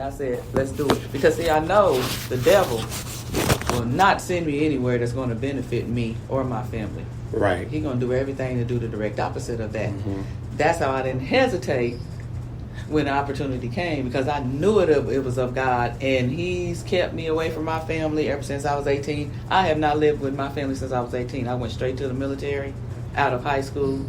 And I said, let's do it. Because, see, I know the devil will not send me anywhere that's going to benefit me or my family. Right. He's going to do everything to do the direct opposite of that. Mm-hmm. That's how I didn't hesitate when the opportunity came, because I knew it was of God, and He's kept me away from my family ever since I was 18. I have not lived with my family since I was 18. I went straight to the military out of high school.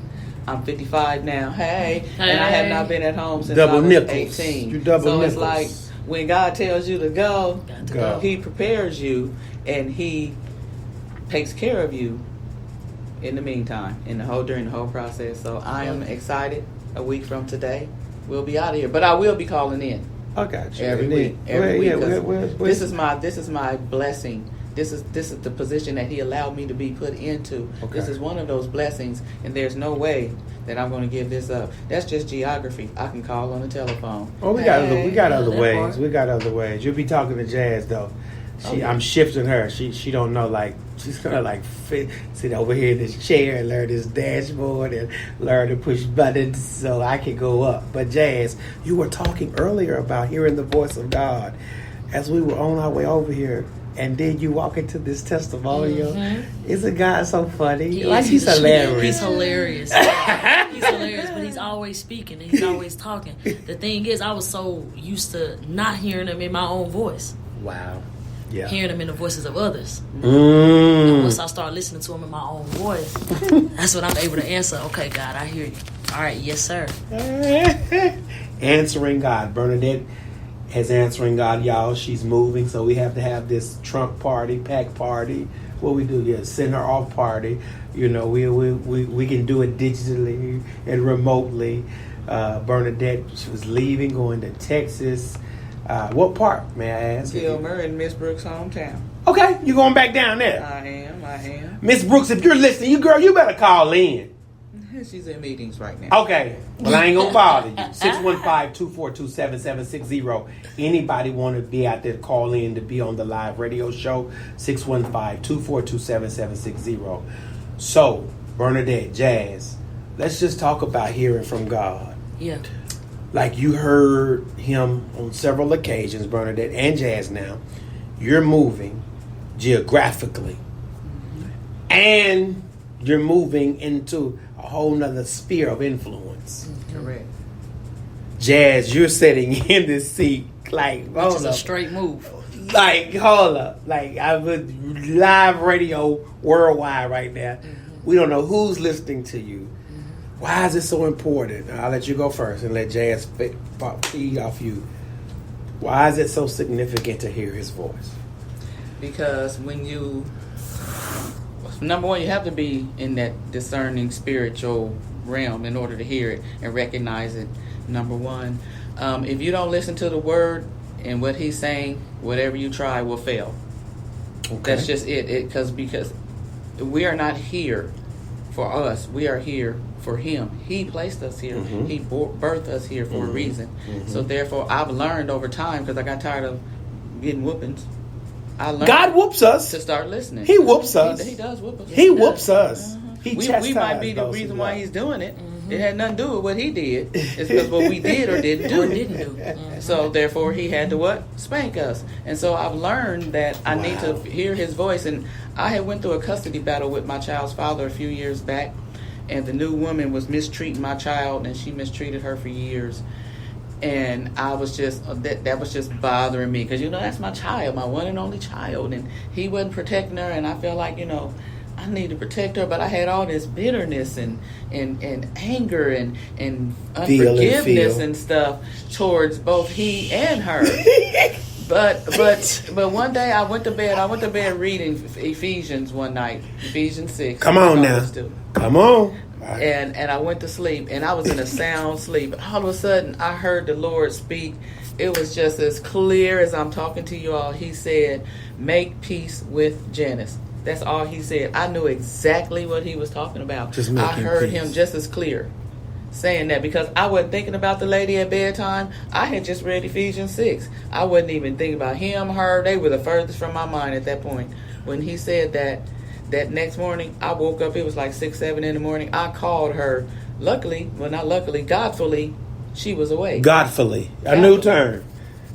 I'm 55 now. Hey. And I have not been at home since I was 18. You double so nickels. It's like when God tells you to go, Go. He prepares you, and He takes care of you in the meantime, during the whole process. So I am excited. A week from today, we'll be out of here, but I will be calling in. I got you. Every week. 'Cause This this is my blessing. This is the position that He allowed me to be put into. Okay. This is one of those blessings, and there's no way that I'm going to give this up. That's just geography. I can call on the telephone. Oh, we got other that ways. part. We got other ways. You'll be talking to Jazz though. Okay. I'm shifting her. She don't know, like, she's gonna like sit over here in this chair and learn this dashboard and learn to push buttons so I can go up. But Jazz, you were talking earlier about hearing the voice of God as we were on our way over here, and then you walk into this testimonial. Isn't God so funny? He's hilarious. He's hilarious. He's hilarious, but he's always speaking and he's always talking. The thing is, I was so used to not hearing him in my own voice. Wow. Yeah. Hearing him in the voices of others. And once Mm. I start listening to him in my own voice, that's when I'm able to answer, okay, God, I hear you. All right, yes, sir. Answering God. Bernadette is answering God, y'all. She's moving, so we have to have this trunk party, pack party. What we do, send her off party. You know, we can do it digitally and remotely. Bernadette, she was leaving, going to Texas. What part, may I ask? Gilmer in Miss Brooks' hometown. Okay, you going back down there. I am. Miss Brooks, if you're listening, you better call in. She's in meetings right now. Okay. Well, I ain't gonna bother you. 615-242-7760. Anybody want to be out there, call in to be on the live radio show? 615-242-7760. So, Bernadette, Jazz, let's just talk about hearing from God. Yeah. Like you heard him on several occasions, Bernadette and Jazz now. You're moving geographically. And you're moving into a whole nother sphere of influence. Correct. Jazz, you're sitting in this seat like, Which hold is a up. straight move. Like, hold up. Like, I would live radio worldwide right now. We don't know who's listening to you. Why is it so important? I'll let you go first and let Jazz feed off you. Why is it so significant to hear his voice? Because when you, number one, you have to be in that discerning spiritual realm in order to hear it and recognize it. Number one, if you don't listen to the word and what he's saying, whatever you try will fail. Okay. That's just it. Because we are not here for us. We are here for him. He placed us here. Mhm. He birthed us here for a reason. So therefore, I've learned over time, because I got tired of getting whoopings. I learned God whoops us. to start listening. He whoops us. He does whoop us. He whoops us. He We chastises might be the those reason who why love. he's doing it. It had nothing to do with what he did. It's because what we did or didn't do. Or didn't do. So therefore, he had to what? Spank us. And so I've learned that I need to hear his voice. And I had went through a custody battle with my child's father a few years back. And the new woman was mistreating my child, and she mistreated her for years. And I was just, that was just bothering me. Because, that's my child, my one and only child. And he wasn't protecting her. And I felt like, I need to protect her. But I had all this bitterness and anger and unforgiveness and stuff towards both he and her. But one day I went to bed reading Ephesians one night, Ephesians 6. Come on now. Come on. And I went to sleep, and I was in a sound sleep. All of a sudden, I heard the Lord speak. It was just as clear as I'm talking to you all. He said, "Make peace with Janice." That's all he said. I knew exactly what he was talking about. Just I making heard peace. him just as clear saying that, because I wasn't thinking about the lady at bedtime. I had just read Ephesians 6. I wasn't even thinking about him, her. They were the furthest from my mind at that point. When he said that next morning, I woke up. It was like 6, 7 in the morning. I called her. Luckily, well, not luckily, godfully, she was awake. Godfully. A new term.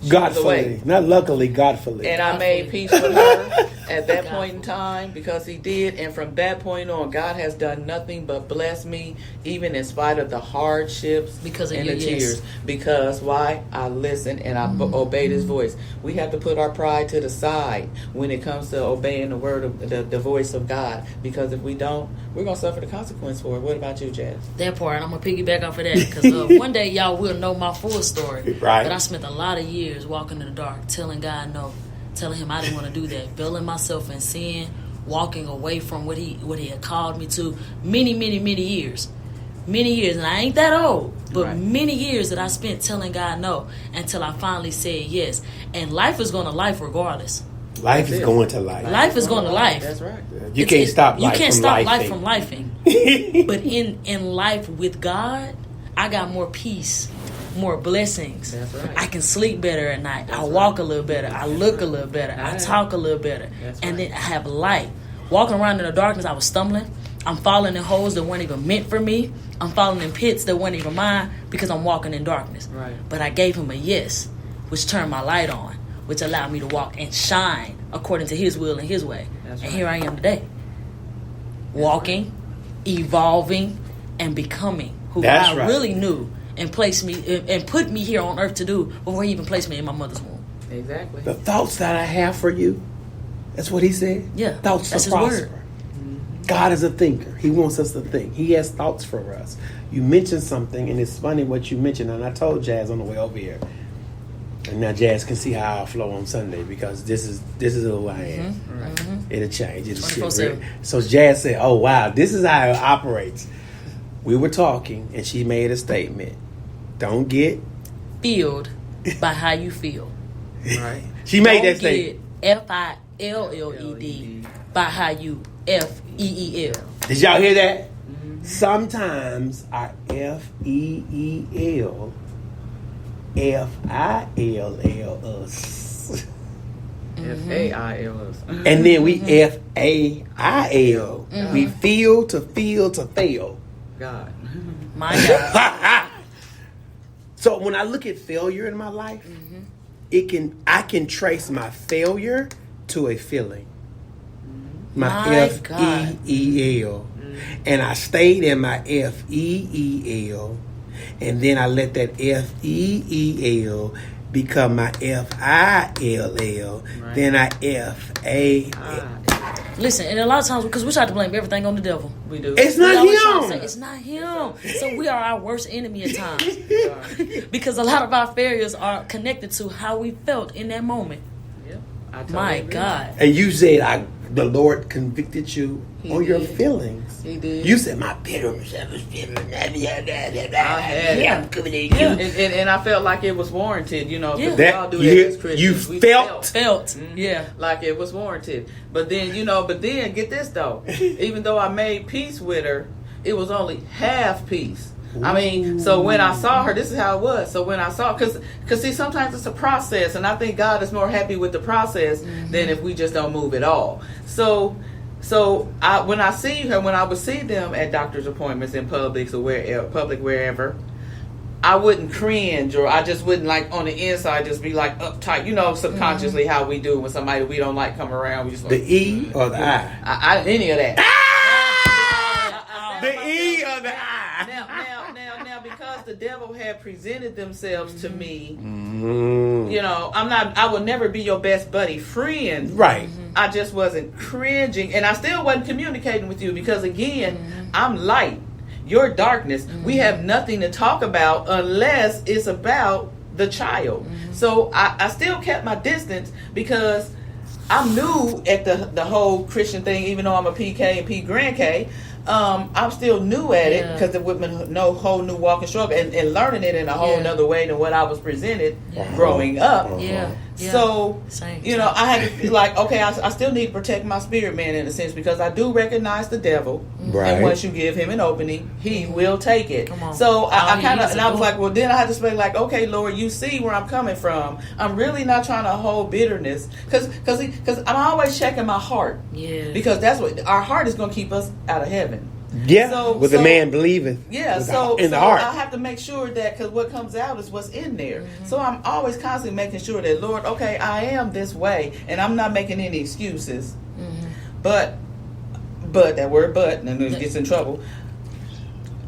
she was away. Godfully, not luckily, Godfully. And I made peace with her at that point in time because he did. And from that point on, God has done nothing but bless me, even in spite of the hardships Because of and your the yes. tears. Because why? I listened and I obeyed his voice. We have to put our pride to the side when it comes to obeying the word of the voice of God. Because if we don't, we're going to suffer the consequence for it. What about you, Jazz? That part, I'm gonna piggyback off of that because one day y'all will know my full story. Right. But I spent a lot of years walking in the dark, telling God no, telling him I didn't want to do that, building myself in sin, walking away from what he had called me to. Many years, and I ain't that old, but Right. many years that I spent telling God no until I finally said yes. And life is gonna life regardless. Life is going to life. Life is going to life. That's right. You can't stop life You can't from stop lifing. life from lifing. But in life with God, I got more peace, more blessings. That's right. I can sleep better at night. I That's walk right. a little better. I look a little better. I Right. talk a little better. That's And right. then I have light. Walking around in the darkness, I was stumbling. I'm falling in holes that weren't even meant for me. I'm falling in pits that weren't even mine because I'm walking in darkness. Right. But I gave him a yes, which turned my light on, which allowed me to walk and shine according to his will and his way. That's And right. here I am today. Walking, evolving, and becoming who That's God right. really knew and placed me and put me here on earth to do before he even placed me in my mother's womb. Exactly. The thoughts that I have for you, that's what he said. Yeah, Thoughts that's to his prosper. word. God is a thinker. He wants us to think. He has thoughts for us. You mentioned something, and it's funny what you mentioned, and I told Jazz on the way over here. And now Jazz can see how I flow on Sunday because this is who I am. Right. It'll change. It'll shift. 24/7. So Jazz said, "Oh wow, this is how it operates." We were talking, and she made a statement. Don't get. Filled by how you feel. Right. She made Don't that statement. get FILLED by how you FEEL. Did y'all hear that? Sometimes our FEEL, FILL us. FAILs. And then we FAIL. We feel to fail. God. My God. So when I look at failure in my life, I can trace my failure to a feeling. My God. FEEL. And I stayed in my FEEL. And then I let that FEEL become my FILL. Right. Then I FAIL. Listen, and a lot of times, because we try to blame everything on the devil. We do. It's We not always try to say, him. it's not him. So we are our worst enemy at times. Because a lot of our failures are connected to how we felt in that moment. Yep. I totally My agree. God. And you said the Lord convicted you He on your did. feelings. He did. You said my bitterness was had you. And I felt like it was warranted, you know. 'cause Yeah. we all do that You- as Christians. you We felt- Felt. Yeah. like it was warranted. But then, get this though. Even though I made peace with her, it was only half peace. I mean, so when I saw her, this is how it was. So when I saw, because see, sometimes it's a process, and I think God is more happy with the process than if we just don't move at all. So when I see her, when I would see them at doctor's appointments in Publix or wherever, I wouldn't cringe, or I just wouldn't, like, on the inside just be like uptight, subconsciously how we do when somebody we don't like come around. We just The like, E or the I? I any of that. The E or the I? Now, because the devil had presented themselves to me, Mm. I will never be your best buddy friend. Right. I just wasn't cringing, and I still wasn't communicating with you because, again, I'm light. You're darkness. We have nothing to talk about unless it's about the child. So I still kept my distance because I'm new at the whole Christian thing, even though I'm a PK and P Grand K. I'm still new at it because it would be no whole new walk and struggle and learning it in a whole nother way than what I was presented growing up. Yeah. So, Same. I had to feel like, okay, I still need to protect my spirit man in a sense because I do recognize the devil. Right. And once you give him an opening, he will take it. Come on. So All I he kind of, needs and is I a was door. like, well, then I had to say like, okay, Lord, you see where I'm coming from. I'm really not trying to hold bitterness because I'm always checking my heart. Yeah. Because that's what our heart is going to keep us out of heaven. Yeah, with the man believing. Yeah, with so the heart. I have to make sure that, because what comes out is what's in there. So I'm always constantly making sure that, Lord, okay, I am this way, and I'm not making any excuses. But that word "but," and then it gets in trouble.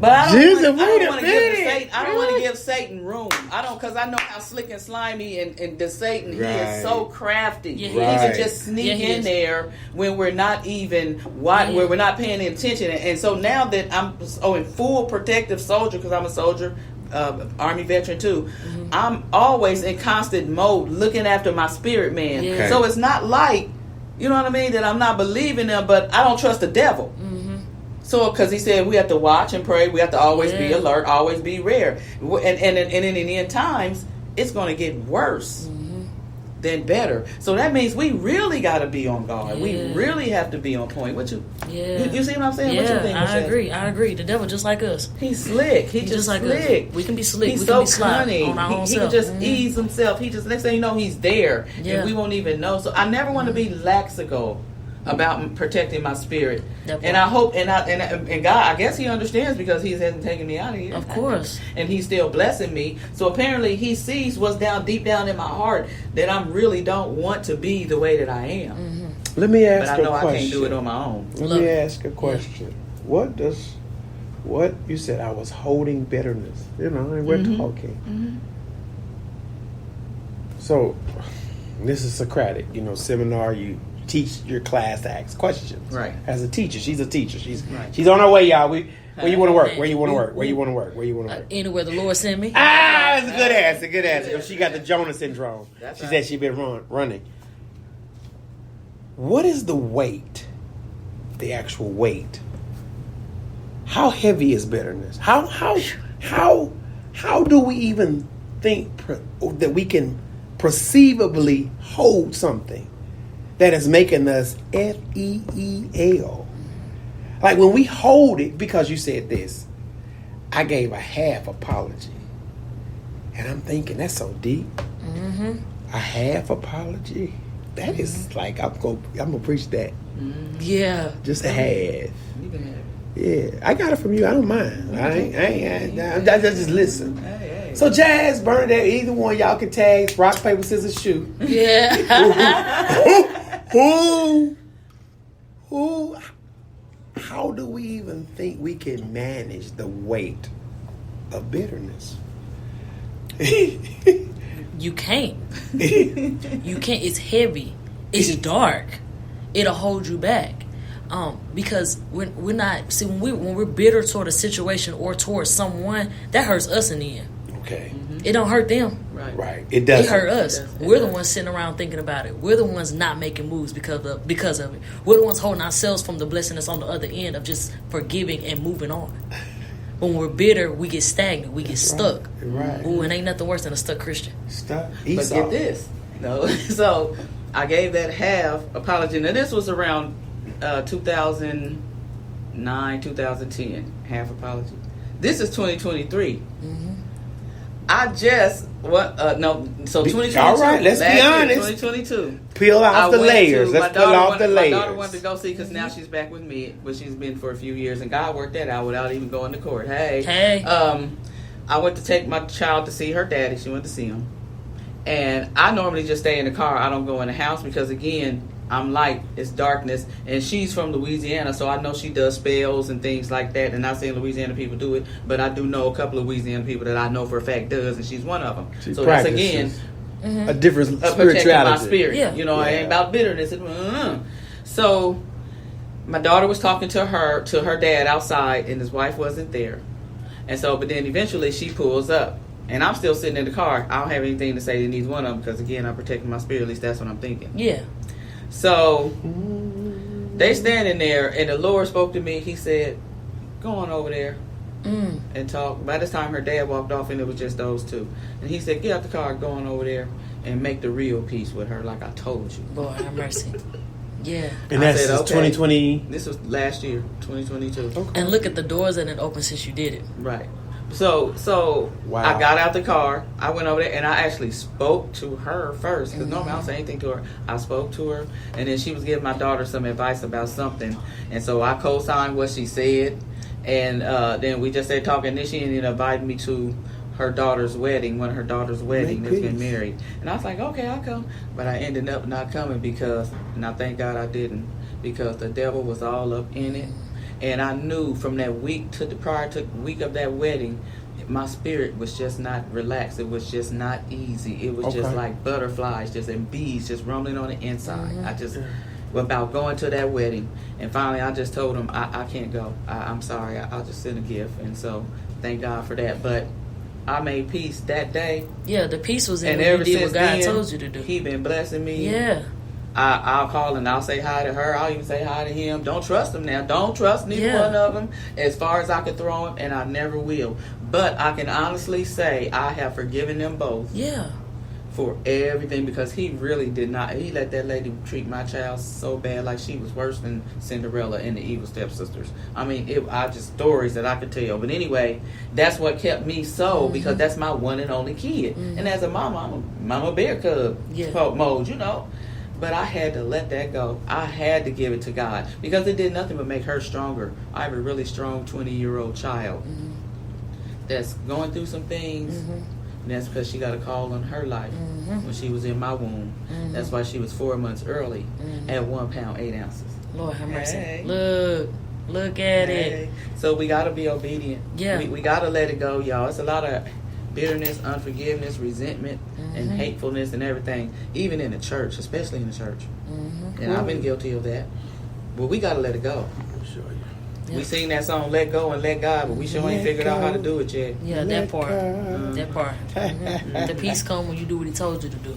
But I don't want to give Satan room. I don't, because I know how slick and slimy and the Satan, he is so crafty. Yeah, He can just sneak in there when we're not even where we're not paying attention. And so now that I'm in full protective soldier, because I'm a soldier, Army veteran too, I'm always in constant mode looking after my spirit man. Yeah. Okay. So it's not like, you know what I mean, that I'm not believing them, but I don't trust the devil. So, because he said we have to watch and pray, we have to always be alert, always be rare, and in the end times, it's going to get worse than better. So that means we really got to be on guard. We really have to be on point. You see what I'm saying? Yeah, what you think, I agree. The devil just like us. He's slick. He's just like slick. Us. We can be slick. He's we so can be sly cunning. on our own He self. can just ease himself. He just, next thing you know, he's there, and we won't even know. So I never want to be laxical about protecting my spirit, and I hope, and God, I guess He understands, because He hasn't taken me out of here, of course, and He's still blessing me. So apparently He sees what's deep down in my heart, that I really don't want to be the way that I am. Let me ask but I know a question. I can't do it on my own. Let me ask a question. What you said? I was holding bitterness, and we're talking. So this is Socratic, seminar. You teach your class to ask questions. Right. As a teacher, she's a teacher. She's on her way, y'all. Where you want to work? Where you want to work? Where you want to work? Where you want to work? Anywhere the Lord send me. That's a good answer. Good answer. She got the Jonah syndrome. She said she's been running. What is the weight? The actual weight. How heavy is bitterness? How do we even think that we can perceivably hold something that is making us FEEL? Like when we hold it, because you said this, I gave a half apology, and I'm thinking that's so deep. A half apology. That is like I'm gonna preach that. Yeah, just a half. You can have it. Yeah, I got it from you. I don't mind. I just listen. Hey. So Jazz, Bernadette, either one y'all can tag rock, paper, scissors, shoot. Yeah. Who? How do we even think we can manage the weight of bitterness? You can't. You can't. It's heavy. It's dark. It'll hold you back. Because we're not. See, when we're bitter toward a situation or towards someone, that hurts us in the end. Okay. It don't hurt them. Right. It does. It hurt us. We're the ones sitting around thinking about it. We're the ones not making moves because of it. We're the ones holding ourselves from the blessing that's on the other end of just forgiving and moving on. When we're bitter, we get stagnant. We get stuck. Right. Ooh, and ain't nothing worse than a stuck Christian. Stuck. But get this. No. So I gave that half apology. Now this was around 2009, 2010. Half apology. This is 2023. I just no. So 2022. All right, let's be honest. 2022. Peel off the layers. Let's peel off the layers. My daughter wanted to go see, because now she's back with me, but she's been for a few years, and God worked that out without even going to court. Hey. I went to take my child to see her daddy. She went to see him, and I normally just stay in the car. I don't go in the house because, again, I'm light, it's darkness, and she's from Louisiana, so I know she does spells and things like that. And not saying Louisiana people do it, but I do know a couple of Louisiana people that I know for a fact does, and she's one of them. So that's, again, a different protecting spirituality. my spirit. Yeah. It ain't about bitterness. So my daughter was talking to her dad outside, and his wife wasn't there. And so, but then eventually she pulls up, and I'm still sitting in the car. I don't have anything to say to neither one of them, because, again, I'm protecting my spirit. At least that's what I'm thinking. Yeah. So they standing there, and the Lord spoke to me. He said, "Go on over there and talk." By this time, her dad walked off, and it was just those two. And he said, "Get out the car, go on over there, and make the real peace with her, like I told you." Lord have mercy. Yeah. And that's 2020. This was last year, 2022. Okay. And look at the doors that had opened since you did it. Right. So wow. I got out the car. I went over there, and I actually spoke to her first, because normally I don't say anything to her. I spoke to her, and then she was giving my daughter some advice about something, and so I co-signed what she said. And then we just started talking. Then she ended up inviting me to her daughter's wedding, one of her daughter's wedding that's been married. And I was like, okay, I'll come. But I ended up not coming because, and I thank God I didn't, because the devil was all up in it. And I knew from that week to the prior to week of that wedding, my spirit was just not relaxed. It was just not easy. It was just like butterflies, just and bees just rumbling on the inside. I just about going to that wedding, and finally I just told him I can't go. I'm sorry. I'll just send a gift. And so thank God for that. But I made peace that day. Yeah, the peace was in And when ever you did since what God then, told you to do. He been blessing me. Yeah. I'll call and I'll say hi to her. I'll even say hi to him. Don't trust him now. Don't trust neither Yeah. one of them as far as I can throw him, and I never will. But I can honestly say I have forgiven them both Yeah. for everything, because he really did not. He let that lady treat my child so bad, like she was worse than Cinderella and the evil stepsisters. I mean, I just stories that I could tell. But anyway, that's what kept me so, because that's my one and only kid. And as a mama, I'm a mama bear cub mode, you know. But I had to let that go. I had to give it to God, because it did nothing but make her stronger. I have a really strong 20-year-old child that's going through some things. And that's because she got a call on her life when she was in my womb. That's why she was 4 months early at 1 pound 8 ounces. Lord have mercy. Hey. Look at it. So we got to be obedient. Yeah. We got to let it go, y'all. It's a lot of bitterness, unforgiveness, resentment, and hatefulness and everything, even in the church, especially in the church. And I've been guilty of that. But we got to let it go. Sure. We sing that song, Let Go and Let God, but we sure ain't figured out how to do it yet. Yeah, that part. That part. The peace come when you do what he told you to do.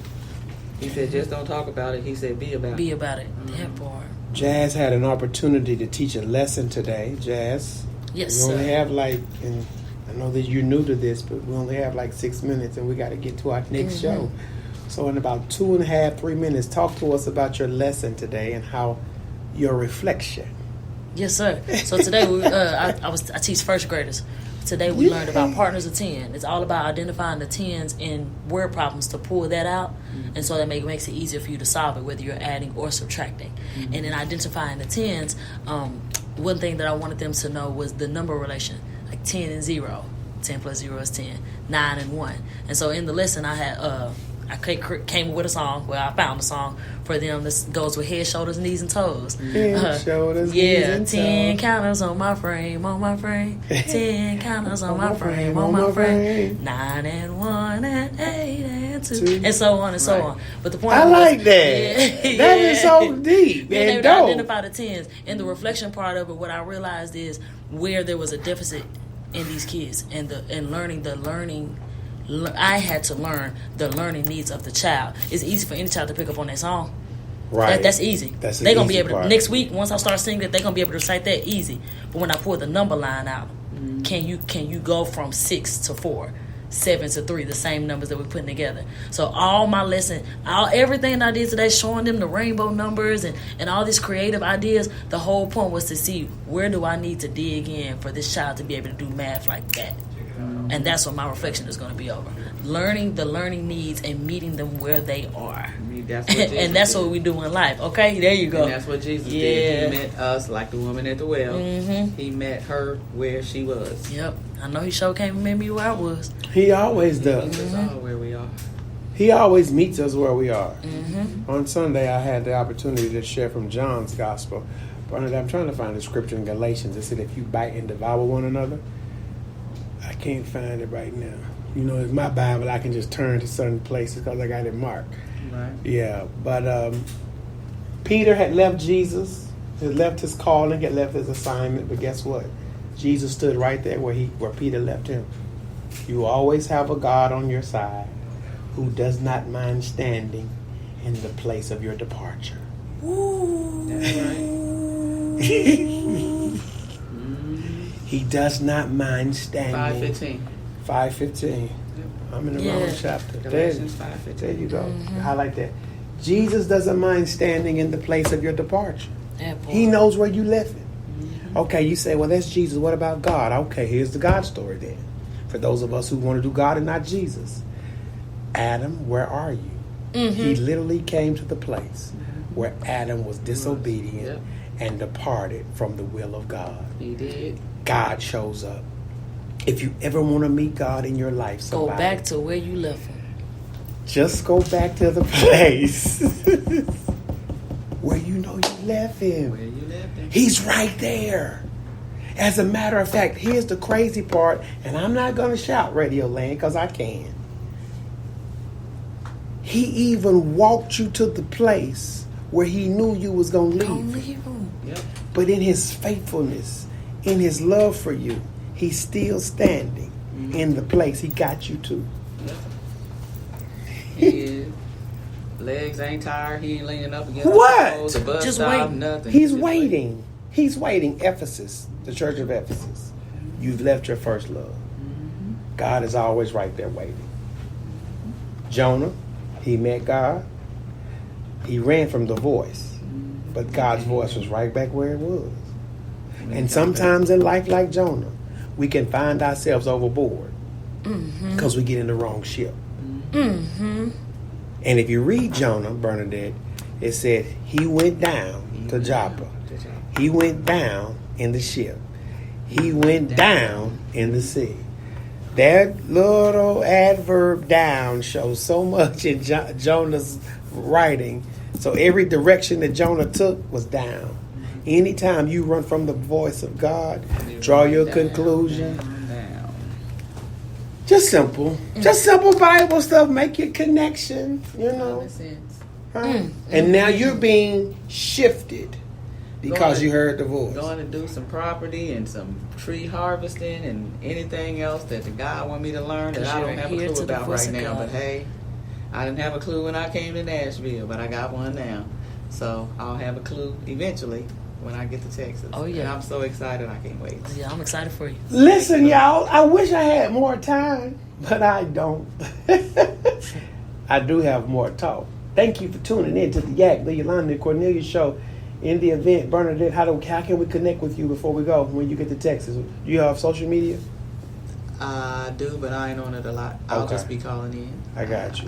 He said, just don't talk about it. He said, be about it. Be about it. That part. Jazz had an opportunity to teach a lesson today. Jazz, Yes, we only sir. have and I know that you're new to this, but we only have 6 minutes, and we got to get to our next show. So in about 2.5, 3 minutes, talk to us about your lesson today and how your reflection. Yes, sir. So today I teach first graders. Today we learned about partners of 10. It's all about identifying the 10s in word problems to pull that out, and so that makes it easier for you to solve it, whether you're adding or subtracting. And in identifying the 10s, one thing that I wanted them to know was the number relation, like 10 and 0. 10 plus 0 is 10. 9 and 1. And so in the lesson I had I came up with a song. Well, I found a song for them that goes with head, shoulders, knees, and toes. Head, shoulders, knees, and 10 toes. counters on my frame, 10 counters on my frame, on my frame. 9 and 1 and 8 and 2, and so on and so on. But the point I was, like that. That is so deep being and able to dope. identify the 10s. And the reflection part of it, what I realized is where there was a deficit in these kids and learning. I had to learn the learning needs of the child. It's easy for any child to pick up on that song. Right. That's easy. That's they're gonna easy be able to part. next week. Once I start singing it, they're gonna be able to recite that easy. But when I pull the number line out, can you go from 6 to 4, 7 to 3, the same numbers that we're putting together? So all my lesson, everything I did today, showing them the rainbow numbers and all these creative ideas. The whole point was to see where do I need to dig in for this child to be able to do math like that. And that's what my reflection is going to be over. Learning the learning needs and meeting them where they are. That's what Jesus And that's did. what we do in life. Okay, there you go. And that's what Jesus did. He met us like the woman at the well. He met her where she was. Yep. I know he sure came and met me where I was. He always He does. meets us all where we are. He always meets us where we are. On Sunday, I had the opportunity to share from John's gospel. But I'm trying to find the scripture in Galatians. It said, if you bite and devour one another. I can't find it right now. You know, it's my Bible. I can just turn to certain places because I got it marked. Right. Yeah, but Peter had left Jesus, had left his calling, had left his assignment. But guess what? Jesus stood right there where Peter left him. You always have a God on your side who does not mind standing in the place of your departure. That's right. He does not mind standing. 5:15. 5:15. I'm in the wrong chapter. Galatians 5:15. There you go. Highlight that. Jesus doesn't mind standing in the place of your departure. He knows where you left it. Okay, you say, well, that's Jesus. What about God? Okay, here's the God story then. For those of us who want to do God and not Jesus. Adam, where are you? He literally came to the place where Adam was disobedient and departed from the will of God. He did. God shows up. If you ever want to meet God in your life, Go somebody, back to where you left him. just go back to the place where you know you left him. Where you left him. He's right there. As a matter of fact, here's the crazy part, and I'm not going to shout Radio Land because I can. He even walked you to the place where he knew you was going to Don't leave. leave him. Yep. But in his faithfulness, in his love for you, he's still standing in the place he got you to. Yep. He is. Legs ain't tired. He ain't leaning up against What? the pole, the bus Just stop, waiting. nothing. He's Just waiting. He's waiting. Ephesus, the church of Ephesus. You've left your first love. God is always right there waiting. Jonah, he met God. He ran from the voice. But God's voice was right back where it was. And sometimes in life, like Jonah, we can find ourselves overboard because we get in the wrong ship. Mm-hmm. And if you read Jonah, Bernadette, it said he went down to Joppa. He went down in the ship. He went down in the sea. That little adverb down shows so much in Jonah's writing. So every direction that Jonah took was down. Anytime you run from the voice of God, draw your conclusion. Down. Just simple. Just simple Bible stuff. Make your connection, you know. Common sense. Huh? And now you're being shifted because Going- you heard the voice. Going to do some property and some tree harvesting and anything else that the God want me to learn that 'Cause I you're don't have a here clue to the about voice right of now. God. But hey, I didn't have a clue when I came to Nashville, but I got one now. So I'll have a clue eventually when I get to Texas. Oh, yeah. And I'm so excited. I can't wait. Yeah, I'm excited for you. Listen, y'all, I wish I had more time, but I don't. I do have more talk. Thank you for tuning in to the Yak, the Yolanda and Cornelia show. In the event, Bernadette, how can we connect with you before we go when you get to Texas? Do you have social media? I do, but I ain't on it a lot. I'll Okay. just be calling in. I got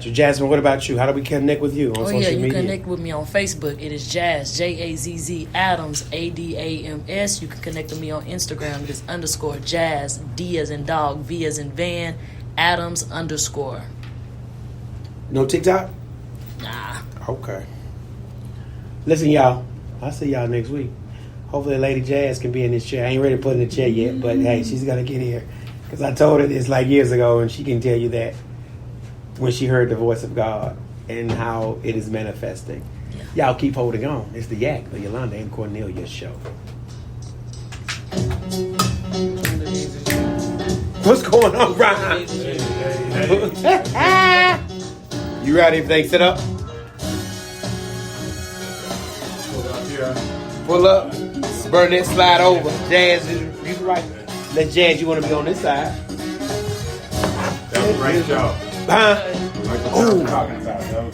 you. Jasmine, what about you? How do we connect with you on Oh social yeah, you media? connect with me on Facebook. It is Jazz Jazz Adams ADAMS. You can connect with me on Instagram. It is _Jazz D as in dog V as in van Adams _. No TikTok? Nah. Okay. Listen, y'all. I'll see y'all next week. Hopefully Lady Jazz can be in this chair. I ain't ready to put in the chair yet, but hey, she's going to get here. Because I told her this like years ago, and she can tell you that when she heard the voice of God and how it is manifesting. Yeah. Y'all keep holding on. It's the Yak, the Yolanda and Cornelia show. What's going on, Brian? You ready? Everything set up? Pull up. Burnett, slide over. Jazz, you right. Let Jazz, you want to be on this side. That was a great job. Huh? Like what y'all talking about, though.